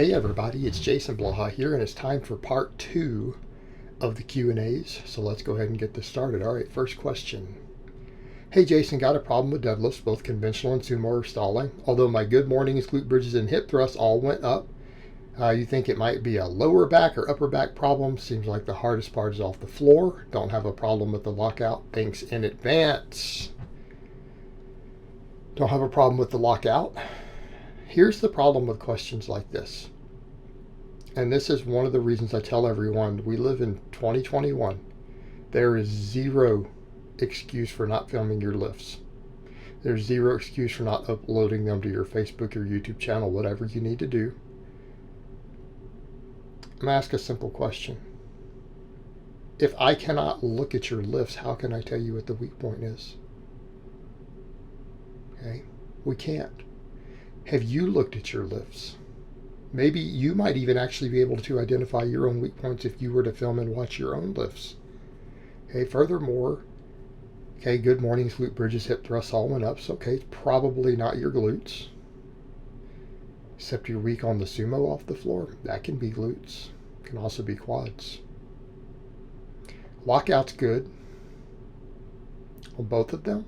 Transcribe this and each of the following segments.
Hey everybody, it's Jason Blaha here, and it's time for part 2 of the Q&As. So let's go ahead and get this started. All right, first question. Hey Jason, got a problem with deadlifts, both conventional and sumo are stalling. Although my good mornings, glute bridges, and hip thrusts all went up. You think it might be a lower back or upper back problem? Seems like the hardest part is off the floor. Don't have a problem with the lockout. Thanks in advance. Don't have a problem with the lockout. Here's the problem with questions like this. And this is one of the reasons I tell everyone we live in 2021. There is zero excuse for not filming your lifts. There's zero excuse for not uploading them to your Facebook or YouTube channel, whatever you need to do. I'm going to ask a simple question. If I cannot look at your lifts, how can I tell you what the weak point is? Okay, we can't. Have you looked at your lifts? Maybe you might even actually be able to identify your own weak points if you were to film and watch your own lifts. Okay, furthermore, okay, good mornings, glute bridges, hip thrusts all went up. So, okay, it's probably not your glutes. Except you're weak on the sumo off the floor. That can be glutes. Can also be quads. Lockout's good on both of them.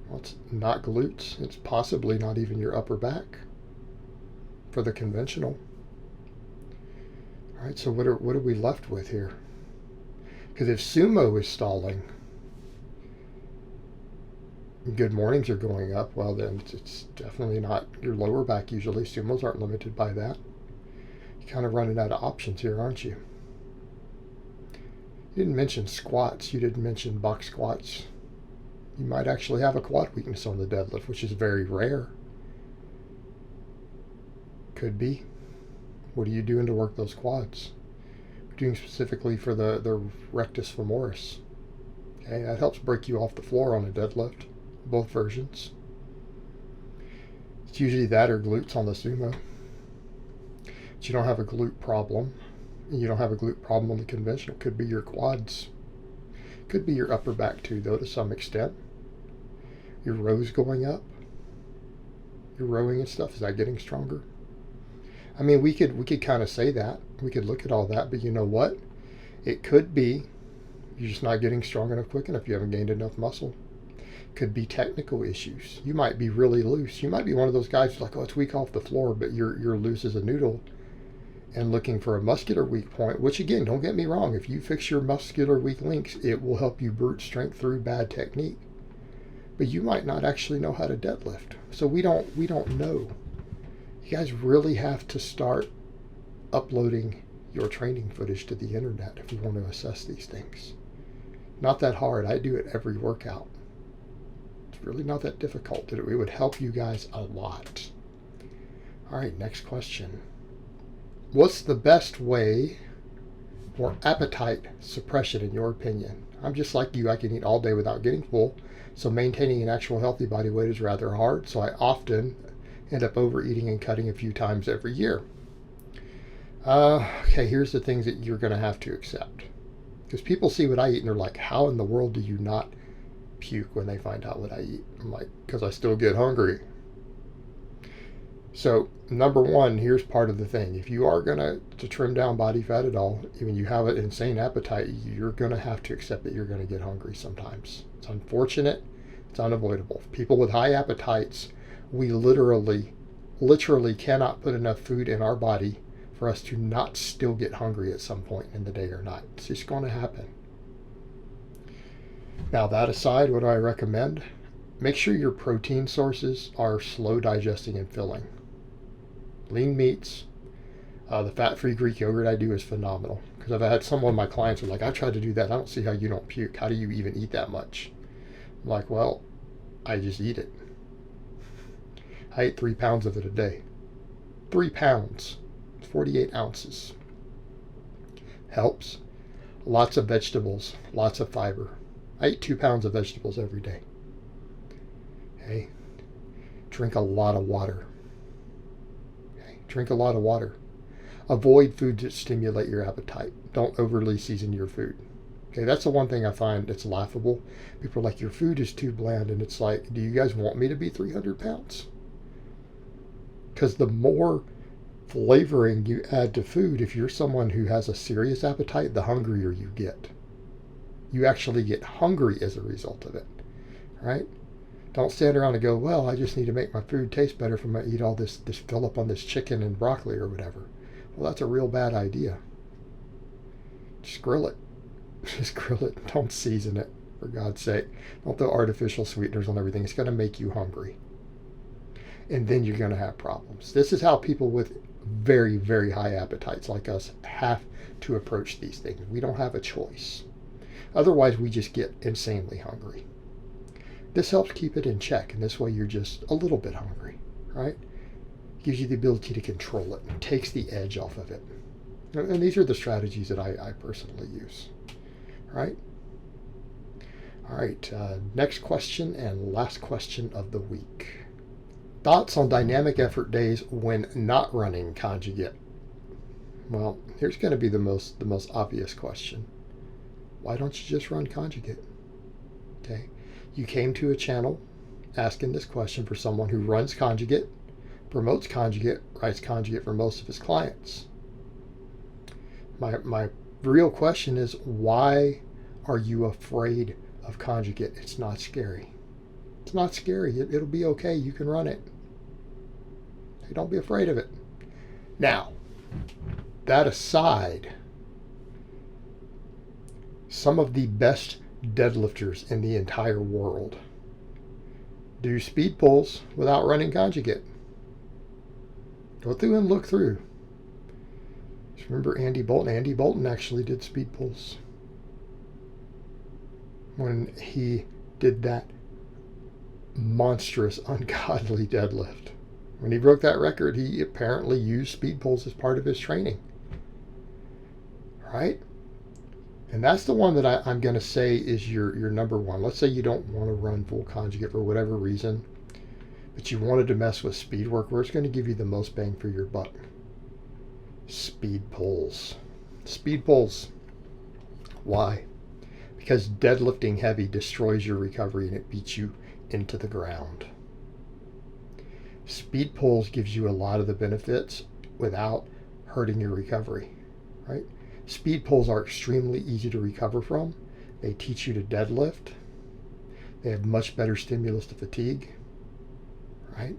Well, it's not glutes. It's possibly not even your upper back for the conventional. All right, so what are we left with here? Because if sumo is stalling, good mornings are going up, well then it's definitely not your lower back usually. Sumos aren't limited by that. You're kind of running out of options here, aren't you? You didn't mention squats. You didn't mention box squats. You might actually have a quad weakness on the deadlift, which is very rare. Could be. What are you doing to work those quads? We're doing specifically for the rectus femoris. Okay, that helps break you off the floor on a deadlift. Both versions. It's usually that or glutes on the sumo. But you don't have a glute problem. And you don't have a glute problem on the conventional. Could be your quads. Could be your upper back too, though, to some extent. Your rows going up. Your rowing and stuff, is that getting stronger? I mean, we could kind of say that. We could look at all that, but you know what? It could be you're just not getting strong enough quick enough. You haven't gained enough muscle. Could be technical issues. You might be really loose. You might be one of those guys who's like, oh, it's weak off the floor, but you're loose as a noodle and looking for a muscular weak point, which again, don't get me wrong. If you fix your muscular weak links, it will help you brute strength through bad technique. But you might not actually know how to deadlift. So we don't know. You guys really have to start uploading your training footage to the internet if you want to assess these things. Not that hard. I do it every workout. It's really not that difficult. It would help you guys a lot. All right, next question. What's the best way for appetite suppression in your opinion? I'm just like you. I can eat all day without getting full. So maintaining an actual healthy body weight is rather hard. So I often end up overeating and cutting a few times every year. Okay, here's the things that you're going to have to accept. Because people see what I eat and they're like, how in the world do you not puke when they find out what I eat? I'm like, because I still get hungry. So number one, here's part of the thing. If you are going to trim down body fat at all, when you have an insane appetite, you're going to have to accept that you're going to get hungry sometimes. It's unfortunate. It's unavoidable. People with high appetites, we literally cannot put enough food in our body for us to not still get hungry at some point in the day or night. It's just going to happen. Now that aside, what do I recommend? Make sure your protein sources are slow digesting and filling. Lean meats, the fat-free Greek yogurt I do is phenomenal. Because I've had some of my clients are like, I tried to do that. I don't see how you don't puke. How do you even eat that much? I'm like, well, I just eat it. I eat 3 pounds of it a day. 3 pounds. 48 ounces. Helps. Lots of vegetables. Lots of fiber. I eat 2 pounds of vegetables every day. Okay. Drink a lot of water. Okay. Drink a lot of water. Avoid foods that stimulate your appetite. Don't overly season your food. Okay, that's the one thing I find that's laughable. People are like, your food is too bland. And it's like, do you guys want me to be 300 pounds? Because the more flavoring you add to food, if you're someone who has a serious appetite, the hungrier you get. You actually get hungry as a result of it, right? Don't stand around and go, well, I just need to make my food taste better if I'm going to eat all this fill up on this chicken and broccoli or whatever. Well, that's a real bad idea. Just grill it. Just grill it. Don't season it, for God's sake. Don't throw artificial sweeteners on everything. It's going to make you hungry. And then you're going to have problems. This is how people with very, very high appetites like us have to approach these things. We don't have a choice. Otherwise, we just get insanely hungry. This helps keep it in check, and this way you're just a little bit hungry, right? Gives you the ability to control it and takes the edge off of it. And these are the strategies that I personally use, right? All right, next question and last question of the week. Thoughts on dynamic effort days when not running conjugate? Well, here's going to be the most obvious question. Why don't you just run conjugate? Okay, you came to a channel asking this question for someone who runs conjugate, promotes conjugate, writes conjugate for most of his clients. My real question is, why are you afraid of conjugate? It's not scary. It's not scary. It'll be okay. You can run it. Hey, don't be afraid of it. Now, that aside, some of the best deadlifters in the entire world do speed pulls without running conjugate. Go through and look through. Just remember Andy Bolton. Andy Bolton actually did speed pulls when he did that monstrous, ungodly deadlift. When he broke that record, he apparently used speed pulls as part of his training. Right? And that's the one that I'm going to say is your number one. Let's say you don't want to run full conjugate for whatever reason, but you wanted to mess with speed work where it's going to give you the most bang for your buck. Speed pulls. Speed pulls. Why? Because deadlifting heavy destroys your recovery and it beats you into the ground. Speed pulls gives you a lot of the benefits without hurting your recovery, right? Speed pulls are extremely easy to recover from. They teach you to deadlift. They have much better stimulus to fatigue, right?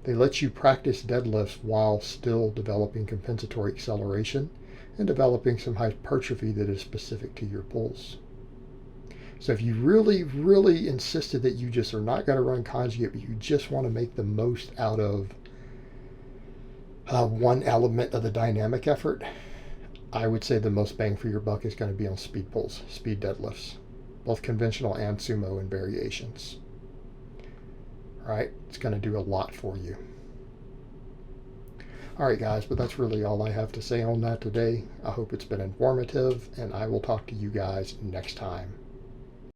They let you practice deadlifts while still developing compensatory acceleration and developing some hypertrophy that is specific to your pulls. So if you really, really insisted that you just are not going to run conjugate, but you just want to make the most out of one element of the dynamic effort, I would say the most bang for your buck is going to be on speed pulls, speed deadlifts, both conventional and sumo and variations. Right? It's going to do a lot for you. All right, guys, but that's really all I have to say on that today. I hope it's been informative, and I will talk to you guys next time.